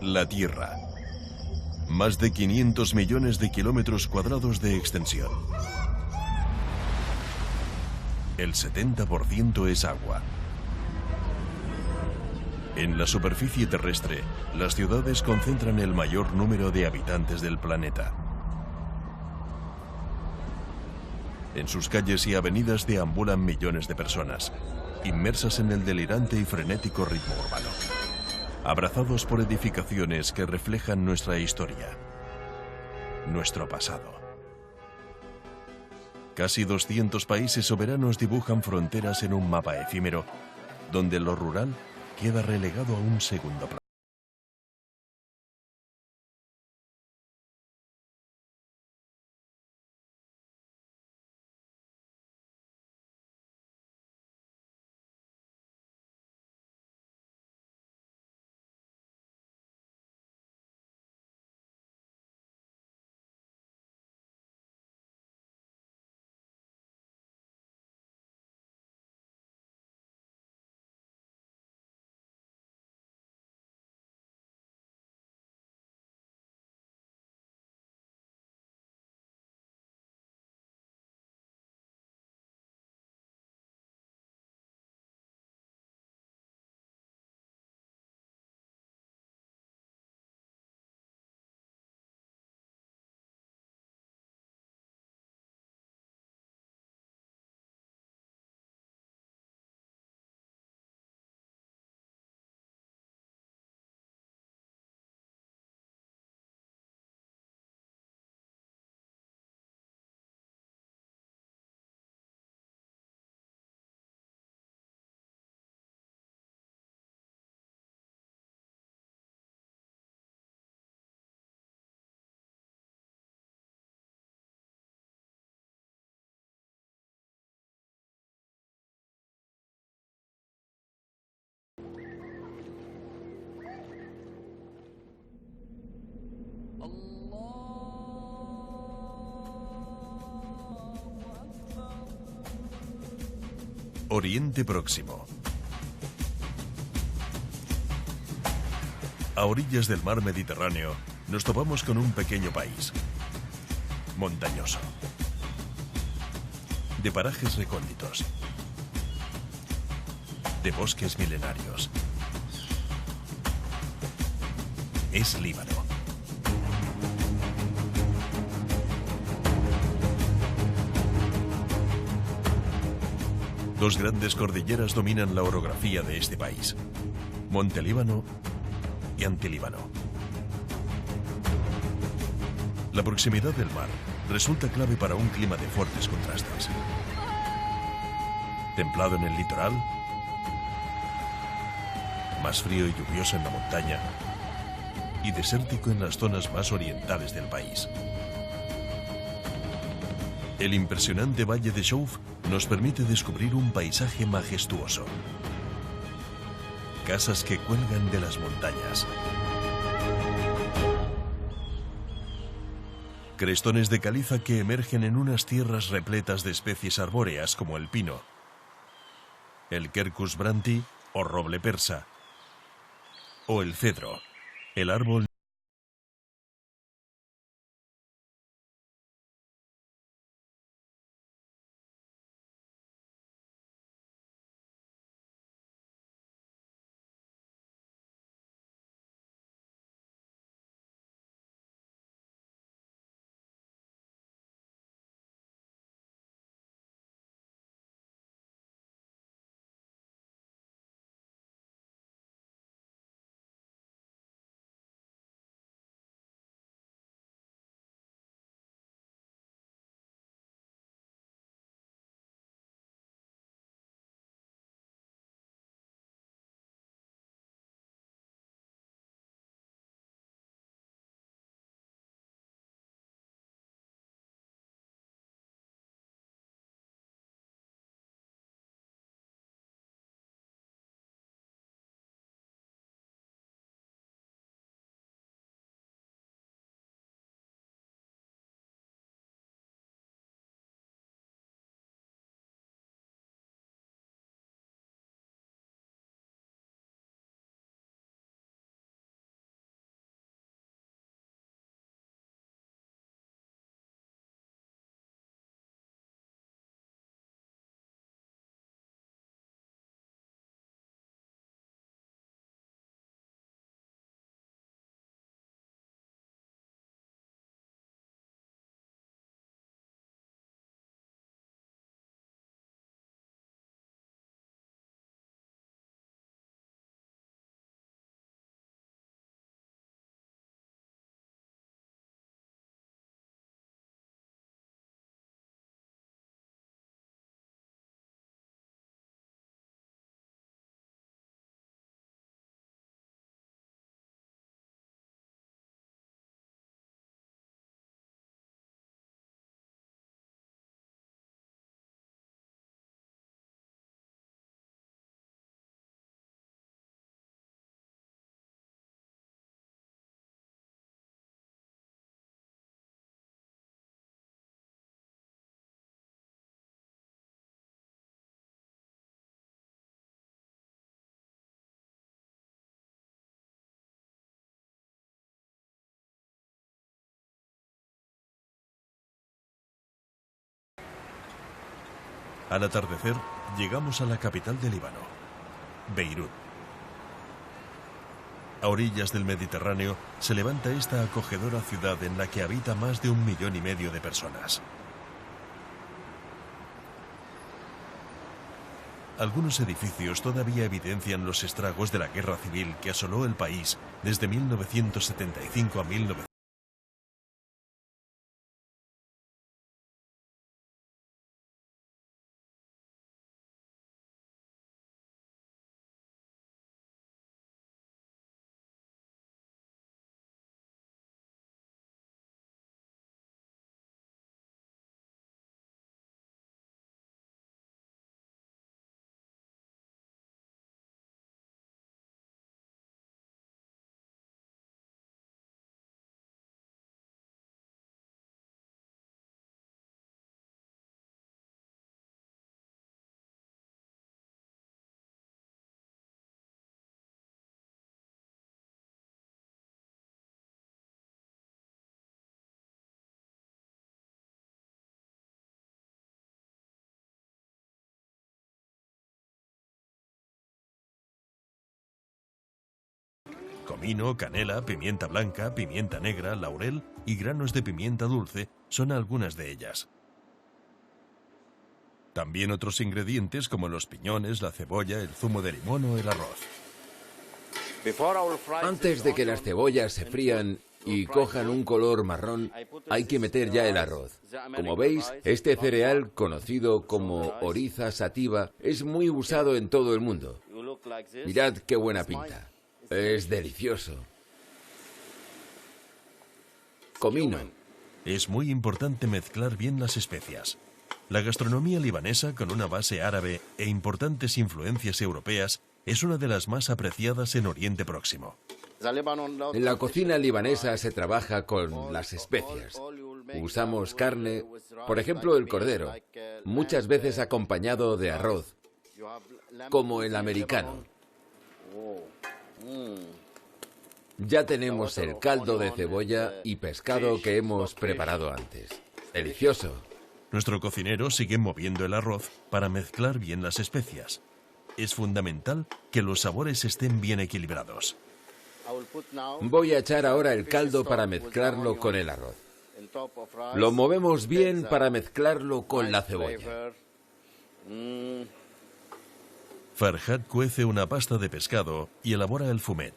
La Tierra. Más de 500 millones de kilómetros cuadrados de extensión. El 70% es agua. En la superficie terrestre, las ciudades concentran el mayor número de habitantes del planeta. En sus calles y avenidas deambulan millones de personas, inmersas en el delirante y frenético ritmo urbano, abrazados por edificaciones que reflejan nuestra historia, nuestro pasado. Casi 200 países soberanos dibujan fronteras en un mapa efímero, donde lo rural queda relegado a un segundo plano. Oriente Próximo. A orillas del mar Mediterráneo, nos topamos con un pequeño país, montañoso, de parajes recónditos, de bosques milenarios. Es Líbano. Dos grandes cordilleras dominan la orografía de este país: Monte Líbano y Antilíbano. La proximidad del mar resulta clave para un clima de fuertes contrastes. Templado en el litoral, más frío y lluvioso en la montaña, y desértico en las zonas más orientales del país. El impresionante Valle de Chouf nos permite descubrir un paisaje majestuoso. Casas que cuelgan de las montañas. Crestones de caliza que emergen en unas tierras repletas de especies arbóreas como el pino, el Quercus branti o roble persa, o el cedro, el árbol Al atardecer, llegamos a la capital del Líbano, Beirut. A orillas del Mediterráneo se levanta esta acogedora ciudad en la que habita más de 1,5 millones de personas. Algunos edificios todavía evidencian los estragos de la guerra civil que asoló el país desde 1975 a 1900. Comino, canela, pimienta blanca, pimienta negra, laurel y granos de pimienta dulce son algunas de ellas. También otros ingredientes como los piñones, la cebolla, el zumo de limón o el arroz. Antes de que las cebollas se frían y cojan un color marrón, hay que meter ya el arroz. Como veis, este cereal, conocido como oriza sativa, es muy usado en todo el mundo. Mirad qué buena pinta. Es delicioso. Comino. Es muy importante mezclar bien las especias. La gastronomía libanesa, con una base árabe e importantes influencias europeas, es una de las más apreciadas en Oriente Próximo. En la cocina libanesa se trabaja con las especias. Usamos carne, por ejemplo el cordero, muchas veces acompañado de arroz, como el americano. Ya tenemos el caldo de cebolla y pescado que hemos preparado antes. Delicioso. Nuestro cocinero sigue moviendo el arroz para mezclar bien las especias. Es fundamental que los sabores estén bien equilibrados. Voy a echar ahora el caldo para mezclarlo con el arroz. Lo movemos bien para mezclarlo con la cebolla. Farhad cuece una pasta de pescado y elabora el fumet.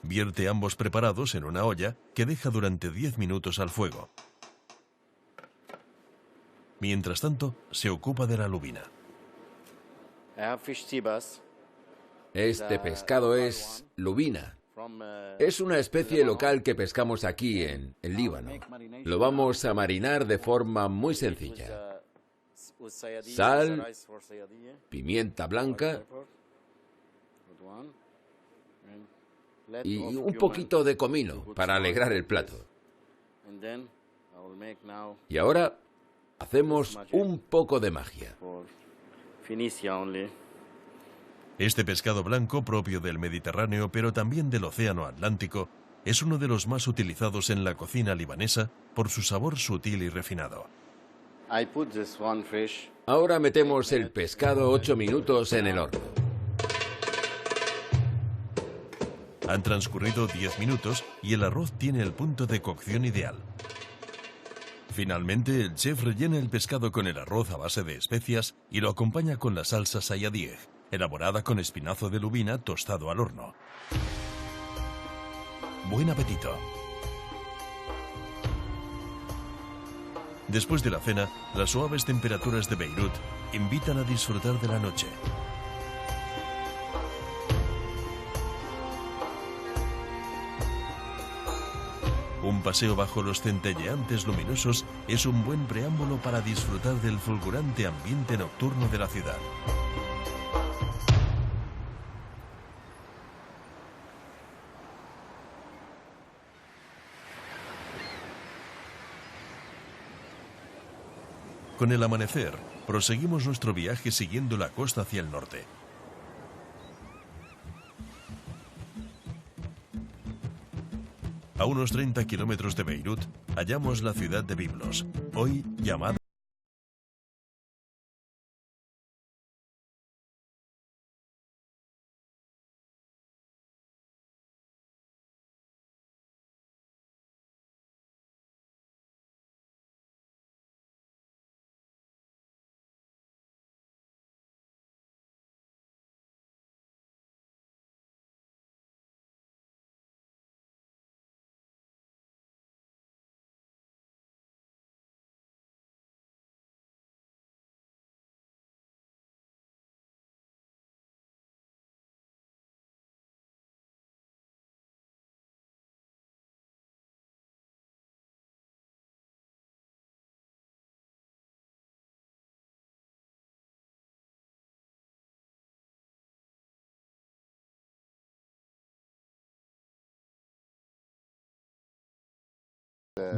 Vierte ambos preparados en una olla que deja durante 10 minutos al fuego. Mientras tanto, se ocupa de la lubina. Este pescado es lubina. Es una especie local que pescamos aquí en el Líbano. Lo vamos a marinar de forma muy sencilla. Sal, pimienta blanca y un poquito de comino para alegrar el plato. Y ahora hacemos un poco de magia. Este pescado blanco, propio del Mediterráneo, pero también del Océano Atlántico, es uno de los más utilizados en la cocina libanesa por su sabor sutil y refinado. Ahora metemos el pescado 8 minutos en el horno. Han transcurrido 10 minutos y el arroz tiene el punto de cocción ideal. Finalmente, el chef rellena el pescado con el arroz a base de especias y lo acompaña con la salsa sayadieh, elaborada con espinazo de lubina tostado al horno. ¡Buen apetito! Después de la cena, las suaves temperaturas de Beirut invitan a disfrutar de la noche. Un paseo bajo los centelleantes luminosos es un buen preámbulo para disfrutar del fulgurante ambiente nocturno de la ciudad. Con el amanecer, proseguimos nuestro viaje siguiendo la costa hacia el norte. A unos 30 kilómetros de Beirut, hallamos la ciudad de Biblos, hoy llamada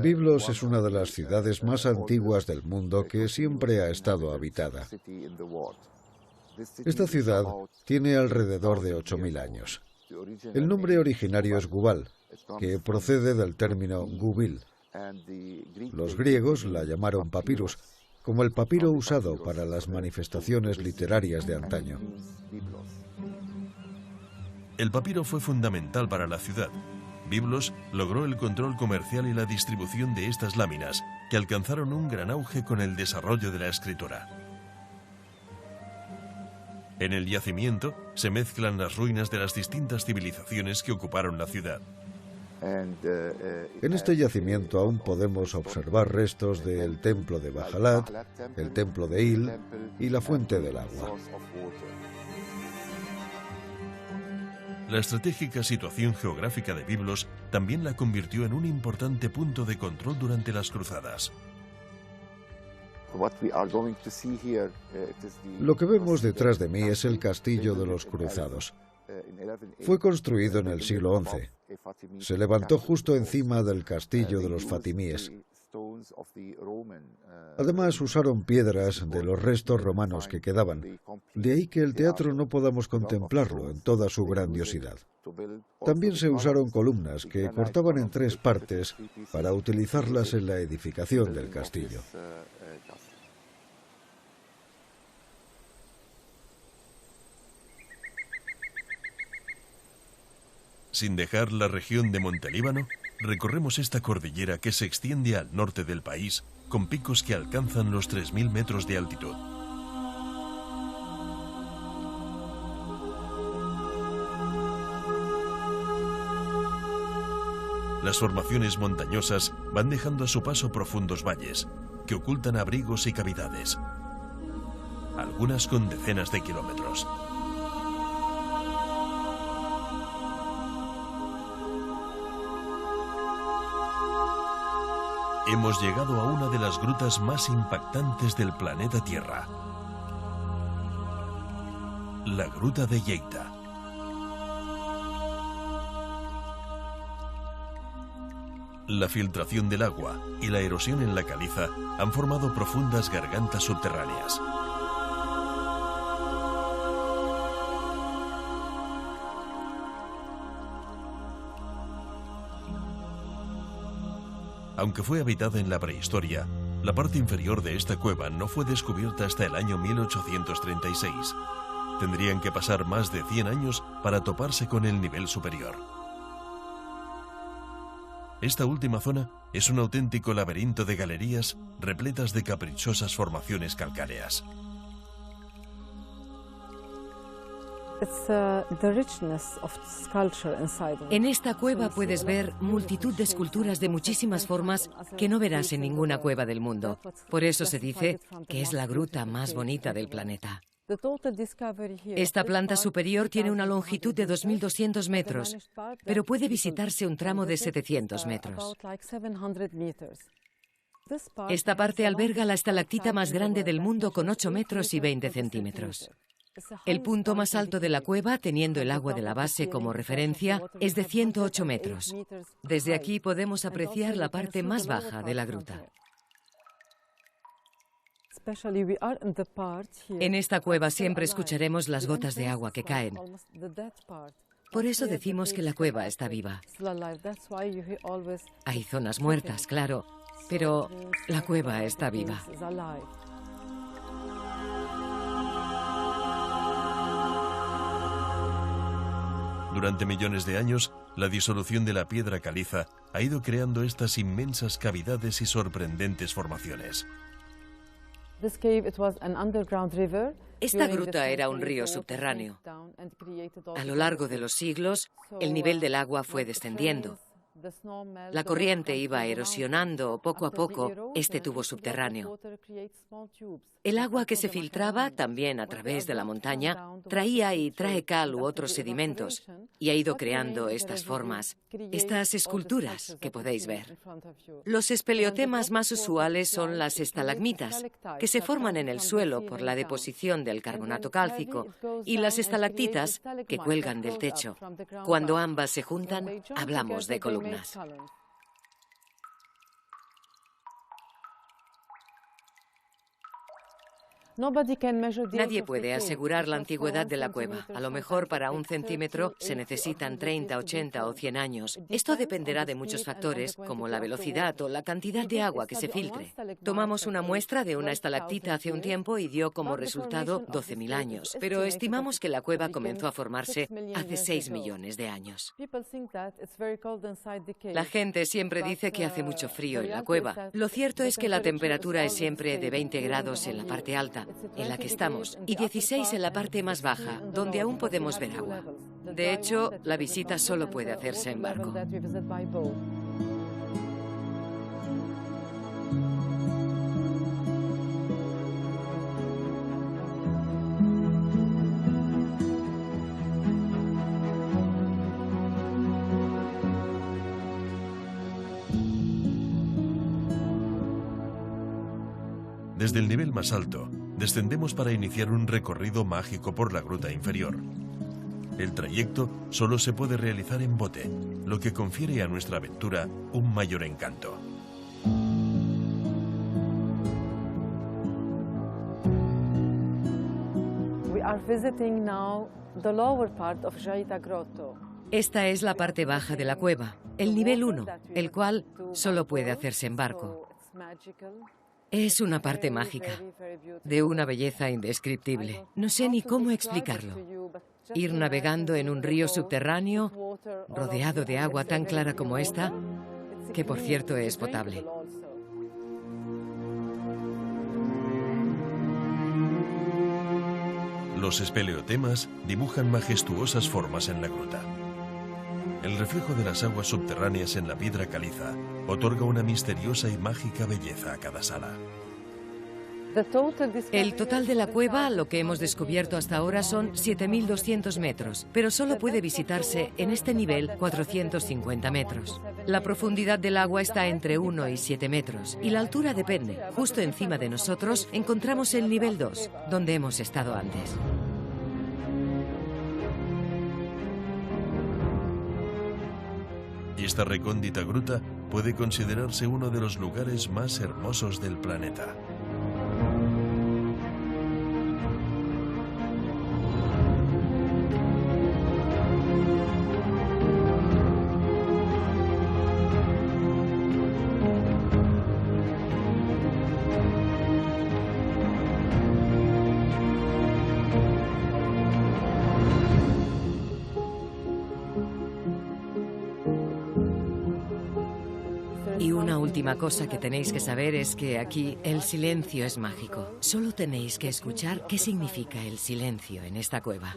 Byblos es una de las ciudades más antiguas del mundo que siempre ha estado habitada. Esta ciudad tiene alrededor de 8000 años. El nombre originario es Gubal, que procede del término gubil. Los griegos la llamaron papyrus, como el papiro usado para las manifestaciones literarias de antaño. El papiro fue fundamental para la ciudad. Byblos logró el control comercial y la distribución de estas láminas, que alcanzaron un gran auge con el desarrollo de la escritura. En el yacimiento se mezclan las ruinas de las distintas civilizaciones que ocuparon la ciudad. En este yacimiento aún podemos observar restos del templo de Bajalat, el templo de Il y la fuente del agua. La estratégica situación geográfica de Byblos también la convirtió en un importante punto de control durante las cruzadas. Lo que vemos detrás de mí es el castillo de los cruzados. Fue construido en el siglo XI. Se levantó justo encima del castillo de los fatimíes. Además, usaron piedras de los restos romanos que quedaban. De ahí que el teatro no podamos contemplarlo en toda su grandiosidad. También se usaron columnas que cortaban en 3 partes para utilizarlas en la edificación del castillo. Sin dejar la región de Montelíbano, recorremos esta cordillera que se extiende al norte del país, con picos que alcanzan los 3000 metros de altitud. Las formaciones montañosas van dejando a su paso profundos valles, que ocultan abrigos y cavidades, algunas con decenas de kilómetros. Hemos llegado a una de las grutas más impactantes del planeta Tierra. La gruta de Yeita. La filtración del agua y la erosión en la caliza han formado profundas gargantas subterráneas. Aunque fue habitada en la prehistoria, la parte inferior de esta cueva no fue descubierta hasta el año 1836. Tendrían que pasar más de 100 años para toparse con el nivel superior. Esta última zona es un auténtico laberinto de galerías repletas de caprichosas formaciones calcáreas. En esta cueva puedes ver multitud de esculturas de muchísimas formas que no verás en ninguna cueva del mundo. Por eso se dice que es la gruta más bonita del planeta. Esta planta superior tiene una longitud de 2200 metros, pero puede visitarse un tramo de 700 metros. Esta parte alberga la estalactita más grande del mundo con 8 metros y 20 centímetros. El punto más alto de la cueva, teniendo el agua de la base como referencia, es de 108 metros. Desde aquí podemos apreciar la parte más baja de la gruta. En esta cueva siempre escucharemos las gotas de agua que caen. Por eso decimos que la cueva está viva. Hay zonas muertas, claro, pero la cueva está viva. Durante millones de años, la disolución de la piedra caliza ha ido creando estas inmensas cavidades y sorprendentes formaciones. Esta gruta era un río subterráneo. A lo largo de los siglos, el nivel del agua fue descendiendo. La corriente iba erosionando poco a poco este tubo subterráneo. El agua que se filtraba, también a través de la montaña, traía y trae cal u otros sedimentos y ha ido creando estas formas, estas esculturas que podéis ver. Los espeleotemas más usuales son las estalagmitas, que se forman en el suelo por la deposición del carbonato cálcico, y las estalactitas, que cuelgan del techo. Cuando ambas se juntan, hablamos de columnas. Nadie puede asegurar la antigüedad de la cueva. A lo mejor para 1 centímetro se necesitan 30, 80 o 100 años. Esto dependerá de muchos factores, como la velocidad o la cantidad de agua que se filtre. Tomamos una muestra de una estalactita hace un tiempo y dio como resultado 12.000 años. Pero estimamos que la cueva comenzó a formarse hace 6 millones de años. La gente siempre dice que hace mucho frío en la cueva. Lo cierto es que la temperatura es siempre de 20 grados en la parte alta, en la que estamos, y 16 en la parte más baja, donde aún podemos ver agua. De hecho, la visita solo puede hacerse en barco. Desde el nivel más alto, descendemos para iniciar un recorrido mágico por la gruta inferior. El trayecto solo se puede realizar en bote, lo que confiere a nuestra aventura un mayor encanto. Esta es la parte baja de la cueva, el nivel 1, el cual solo puede hacerse en barco. Es una parte mágica, de una belleza indescriptible. No sé ni cómo explicarlo. Ir navegando en un río subterráneo, rodeado de agua tan clara como esta, que por cierto es potable. Los espeleotemas dibujan majestuosas formas en la gruta. El reflejo de las aguas subterráneas en la piedra caliza otorga una misteriosa y mágica belleza a cada sala. El total de la cueva, lo que hemos descubierto hasta ahora, son 7.200 metros, pero solo puede visitarse en este nivel 450 metros. La profundidad del agua está entre 1 y 7 metros, y la altura depende. Justo encima de nosotros encontramos el nivel 2, donde hemos estado antes. Esta recóndita gruta puede considerarse uno de los lugares más hermosos del planeta. Y una última cosa que tenéis que saber es que aquí el silencio es mágico. Solo tenéis que escuchar qué significa el silencio en esta cueva.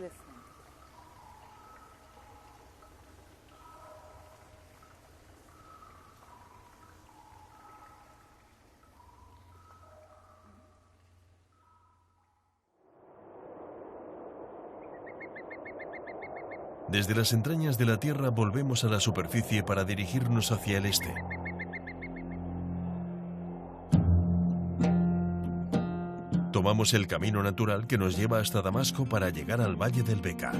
Desde las entrañas de la Tierra volvemos a la superficie para dirigirnos hacia el este. Tomamos el camino natural que nos lleva hasta Damasco para llegar al Valle del Bekaa.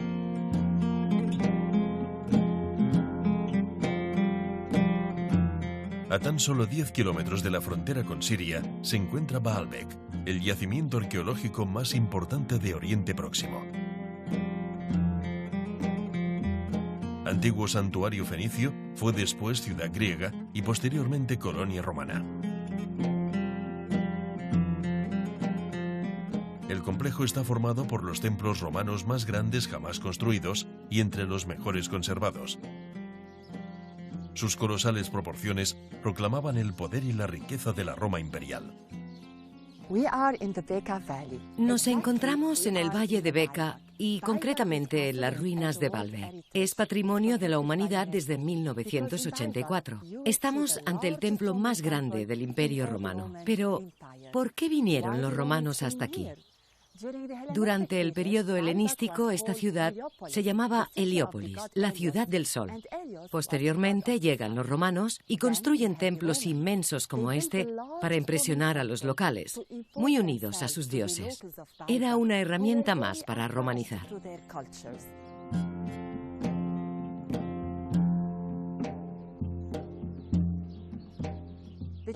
A tan solo 10 kilómetros de la frontera con Siria se encuentra Baalbek, el yacimiento arqueológico más importante de Oriente Próximo. Antiguo santuario fenicio, fue después ciudad griega y posteriormente colonia romana. El complejo está formado por los templos romanos más grandes jamás construidos y entre los mejores conservados. Sus colosales proporciones proclamaban el poder y la riqueza de la Roma imperial. Nos encontramos en el Valle de Bekaa y concretamente en las ruinas de Baalbek. Es patrimonio de la humanidad desde 1984. Estamos ante el templo más grande del Imperio Romano. Pero, ¿por qué vinieron los romanos hasta aquí? Durante el periodo helenístico, esta ciudad se llamaba Heliópolis, la ciudad del sol. Posteriormente llegan los romanos y construyen templos inmensos como este para impresionar a los locales, muy unidos a sus dioses. Era una herramienta más para romanizar.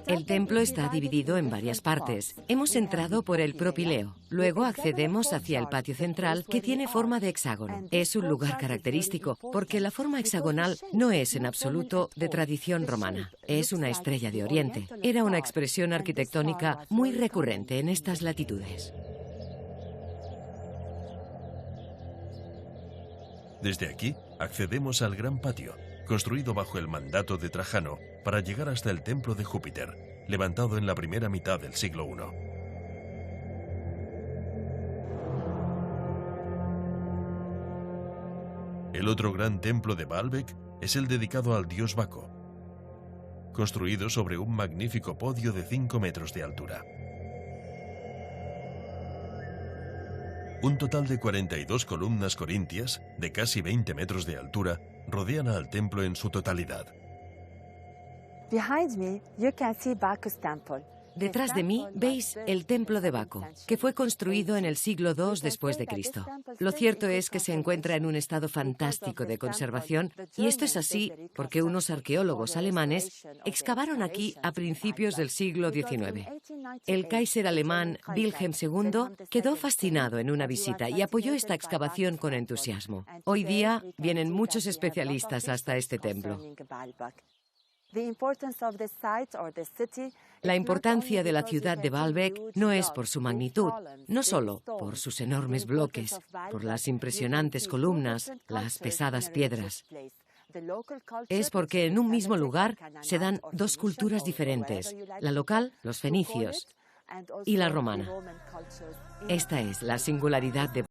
El templo está dividido en varias partes. Hemos entrado por el propileo. Luego accedemos hacia el patio central, que tiene forma de hexágono. Es un lugar característico porque la forma hexagonal no es en absoluto de tradición romana. Es una estrella de Oriente. Era una expresión arquitectónica muy recurrente en estas latitudes. Desde aquí accedemos al gran patio, construido bajo el mandato de Trajano para llegar hasta el templo de Júpiter, levantado en la primera mitad del siglo I. El otro gran templo de Baalbek es el dedicado al dios Baco, construido sobre un magnífico podio de 5 metros de altura. Un total de 42 columnas corintias, de casi 20 metros de altura, rodean al templo en su totalidad. Behind me, you can see Bacchus Temple. Detrás de mí veis el templo de Baco, que fue construido en el siglo II después de Cristo. Lo cierto es que se encuentra en un estado fantástico de conservación, y esto es así porque unos arqueólogos alemanes excavaron aquí a principios del siglo XIX. El Kaiser alemán Wilhelm II quedó fascinado en una visita y apoyó esta excavación con entusiasmo. Hoy día vienen muchos especialistas hasta este templo. La importancia de la ciudad de Baalbek no es por su magnitud, no solo por sus enormes bloques, por las impresionantes columnas, las pesadas piedras. Es porque en un mismo lugar se dan dos culturas diferentes, la local, los fenicios, y la romana. Esta es la singularidad de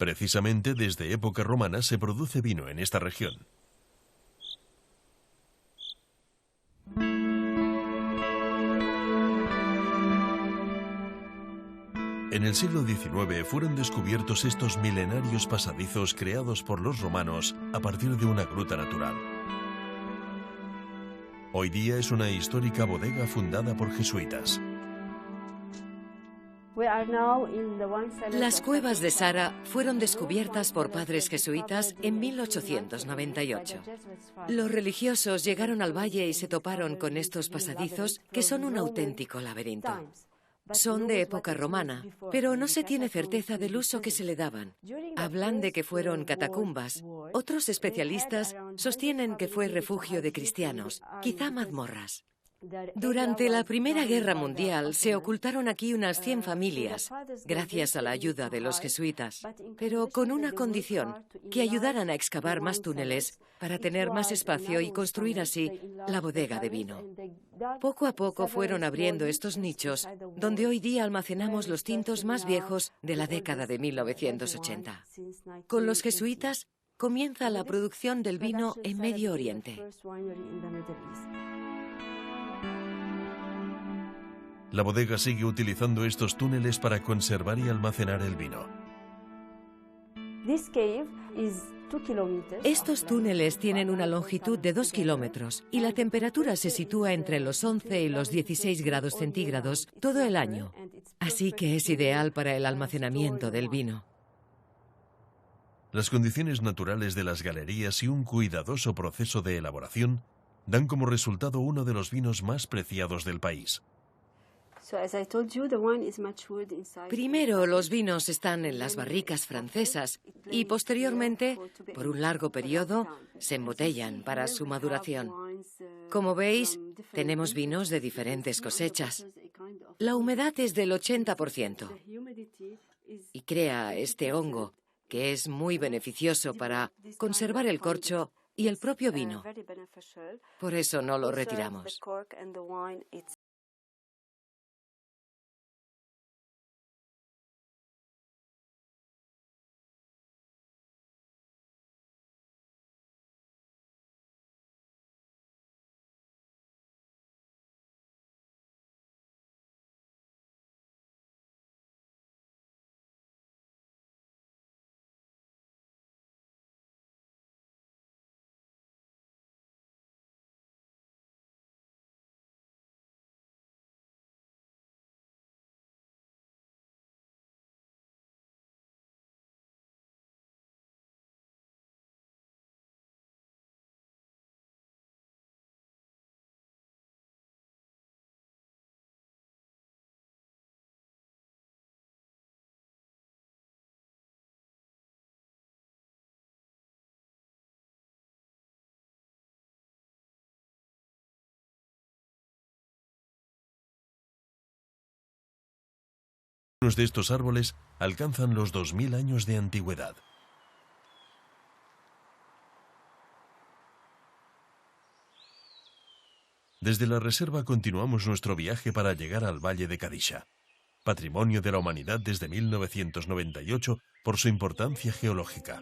Precisamente desde época romana se produce vino en esta región. En el siglo XIX fueron descubiertos estos milenarios pasadizos creados por los romanos a partir de una gruta natural. Hoy día es una histórica bodega fundada por jesuitas. Las cuevas de Sara fueron descubiertas por padres jesuitas en 1898. Los religiosos llegaron al valle y se toparon con estos pasadizos que son un auténtico laberinto. Son de época romana, pero no se tiene certeza del uso que se le daban. Hablan de que fueron catacumbas. Otros especialistas sostienen que fue refugio de cristianos, quizá mazmorras. Durante la Primera Guerra Mundial se ocultaron aquí unas 100 familias, gracias a la ayuda de los jesuitas, pero con una condición, que ayudaran a excavar más túneles para tener más espacio y construir así la bodega de vino. Poco a poco fueron abriendo estos nichos, donde hoy día almacenamos los tintos más viejos de la década de 1980. Con los jesuitas comienza la producción del vino en Medio Oriente. La bodega sigue utilizando estos túneles para conservar y almacenar el vino. Estos túneles tienen una longitud de 2 kilómetros y la temperatura se sitúa entre los 11 y los 16 grados centígrados todo el año, así que es ideal para el almacenamiento del vino. Las condiciones naturales de las galerías y un cuidadoso proceso de elaboración dan como resultado uno de los vinos más preciados del país. Primero los vinos están en las barricas francesas y posteriormente, por un largo periodo, se embotellan para su maduración. Como veis, tenemos vinos de diferentes cosechas. La humedad es del 80% y crea este hongo, que es muy beneficioso para conservar el corcho y el propio vino. Por eso no lo retiramos. Algunos de estos árboles alcanzan los 2000 años de antigüedad. Desde la reserva continuamos nuestro viaje para llegar al Valle de Kadisha, patrimonio de la humanidad desde 1998 por su importancia geológica.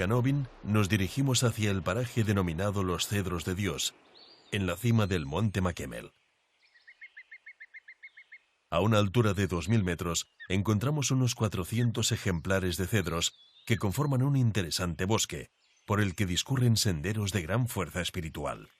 Canobin nos dirigimos hacia el paraje denominado Los Cedros de Dios, en la cima del monte Makemel. A una altura de 2000 metros encontramos unos 400 ejemplares de cedros que conforman un interesante bosque, por el que discurren senderos de gran fuerza espiritual.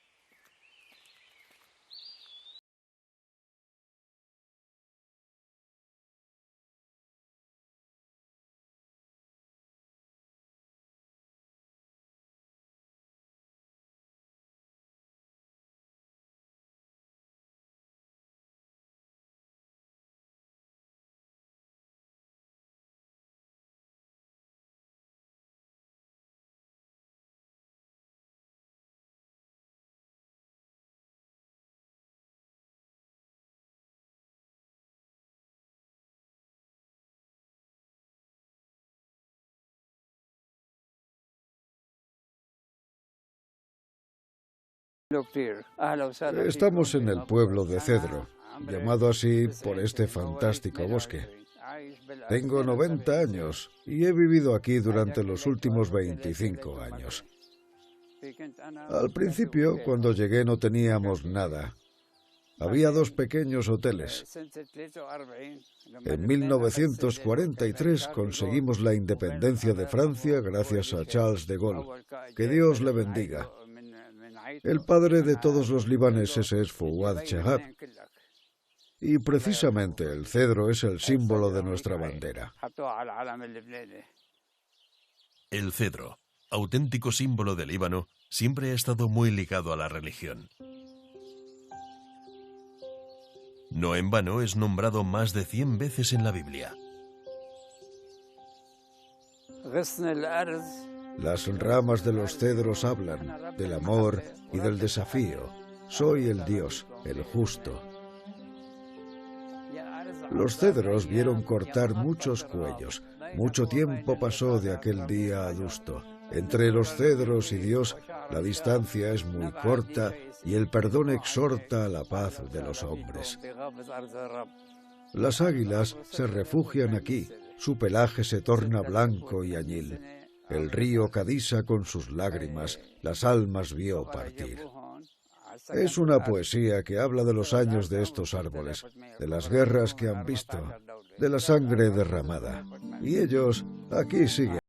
Estamos en el pueblo de Cedro, llamado así por este fantástico bosque. Tengo 90 años y he vivido aquí durante los últimos 25 años. Al principio, cuando llegué, no teníamos nada. Había 2 pequeños hoteles. En 1943 conseguimos la independencia de Francia gracias a Charles de Gaulle. Que Dios le bendiga. El padre de todos los libaneses es Fouad Chahab. Y precisamente el cedro es el símbolo de nuestra bandera. El cedro, auténtico símbolo del Líbano, siempre ha estado muy ligado a la religión. No en vano es nombrado más de 100 veces en la Biblia. Las ramas de los cedros hablan del amor y del desafío. Soy el Dios, el justo. Los cedros vieron cortar muchos cuellos. Mucho tiempo pasó de aquel día adusto. Entre los cedros y Dios, la distancia es muy corta y el perdón exhorta a la paz de los hombres. Las águilas se refugian aquí. Su pelaje se torna blanco y añil. El río Kadisha con sus lágrimas las almas vio partir. Es una poesía que habla de los años de estos árboles, de las guerras que han visto, de la sangre derramada. Y ellos aquí siguen.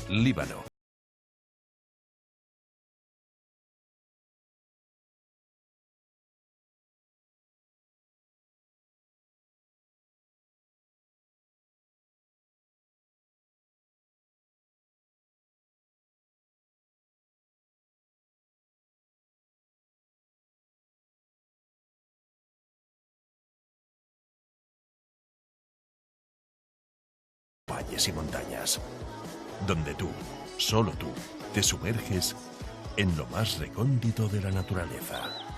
Líbano. Valles y montañas, donde tú, solo tú, te sumerges en lo más recóndito de la naturaleza.